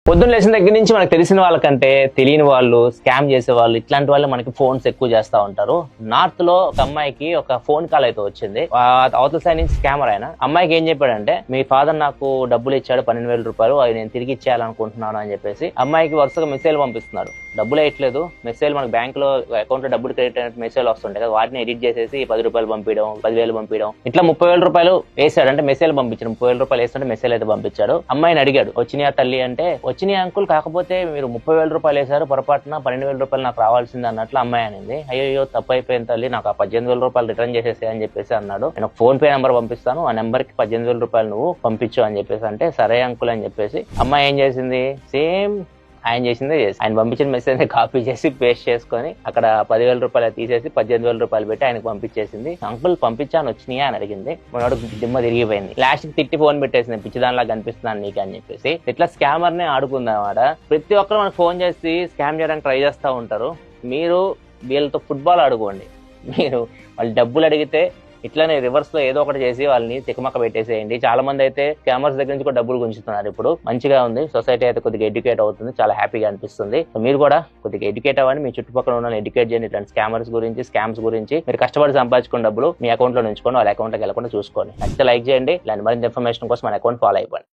పొద్దున్న లేచిన దగ్గర నుంచి మనకు తెలిసిన వాళ్ళకంటే తెలియని వాళ్ళు, స్కామ్ చేసే వాళ్ళు, ఇట్లాంటి వాళ్ళు మనకి ఫోన్స్ ఎక్కువ చేస్తా ఉంటారు. నార్త్ లో ఒక అమ్మాయికి ఒక ఫోన్ కాల్ అయితే వచ్చింది. అవతల సైడ్ నుంచి స్కామర్ ఆయన అమ్మాయికి ఏం చెప్పాడంటే, మీ ఫాదర్ నాకు డబ్బులు ఇచ్చాడు 12,000 రూపాయలు, అవి నేను తిరిగి ఇచ్చేయాలనుకుంటున్నాను అని చెప్పేసి అమ్మాయికి వరుసగా మెసేజ్ పంపిస్తున్నాడు. డబ్బులు వేయట్లేదు, మెసేజ్ మనకు బ్యాంక్ లో అకౌంట్ లో డబ్బులు క్రెడిట్ అయినట్టు మెసేజ్ వస్తుంటాయి కదా, వాటిని ఎడిట్ చేసేసి 10 రూపాయలు పంపించడం, 10,000 పంపించడం, ఇట్లా 30,000 రూపాయలు వేసాడు. అంటే మెసేజ్ పంపించాడు, 30,000 రూపాయలు వేస్తుంటే మెసేజ్ అయితే పంపించాడు. అమ్మాయిని అడిగాడు, వచ్చినాయా తల్లి అంటే, వచ్చినాయి అంకుల్, కాకపోతే మీరు 30,000 రూపాయలు వేసారు, పొరపాటున 12,000 రూపాయలు నాకు రావాల్సింది అన్నట్లు అమ్మాయి అనింది. అయ్యో తప్పు అయిపోయింది తల్లి, నాకు ఆ 18,000 రూపాయలు రిటర్న్ చేసేసి అని చెప్పేసి అన్నాడు. నేను ఫోన్ పే నెంబర్ పంపిస్తాను, ఆ నెంబర్ కి 18,000 రూపాయలు నువ్వు పంపించు అని చెప్పేసి అంటే, సరే అంకుల్ అని చెప్పేసి అమ్మాయి ఏం చేసింది, సేమ్ ఆయన చేసిందే చేసి ఆయన పంపించిన మెసేజ్ కాపీ చేసి పేస్ట్ చేసుకొని అక్కడ 10,000 రూపాయలు తీసేసి 18,000 రూపాయలు పెట్టి ఆయనకు పంపించేసింది. అంకుల్ పంపించాను, వచ్చినాయా అని అడిగింది. మనోడు దిమ్మ తిరిగిపోయింది. లాస్ట్ కి తిట్టి ఫోన్ పెట్టేసింది, పిచ్చిదానిలా కనిపిస్తున్నాను నీకు అని చెప్పేసి. ఇట్లా స్కామర్ నే ఆడుకుందామాట. ప్రతి ఒక్కరు మనకు ఫోన్ చేసి స్కామ్ చేయడానికి ట్రై చేస్తూ ఉంటారు. మీరు వీళ్ళతో ఫుట్బాల్ ఆడుకోండి. మీరు వాళ్ళు డబ్బులు అడిగితే ఇట్లానే రివర్స్ లో ఏదో ఒకటి చేసి వాళ్ళని తికమక్క పెట్టేసేయండి. చాలా మంది అయితే స్కామర్స్ దగ్గర నుంచి కూడా డబ్బులు గుంజుతున్నారు. ఇప్పుడు మంచిగా ఉంది, సొసైటీ అయితే కొద్దిగా ఎడ్యుకేట్ అవుతుంది, చాలా హ్యాపీగా అనిపిస్తుంది. మీరు కూడా కొద్దిగా ఎడ్యుకేట్ అవ్వండి, మీ చుట్టుపక్కల ఉన్న ఎడ్యుకేట్ చేయండి. ఇట్లాంటి స్కామర్స్ గురించి, స్కామ్స్ గురించి. మీరు కష్టపడి సంపాదించుకున్న డబ్బులు మీ అకౌంట్ లో ఉంచుకోండి, వాళ్ళ అకౌంట్ లోకి వెళ్ళకుండా చూసుకోండి. నచ్చితే లైక్ చేయండి. ఇలాంటి మరింత ఇన్ఫర్మేషన్ కోసం మన అకౌంట్ ఫాలో అయిపోండి.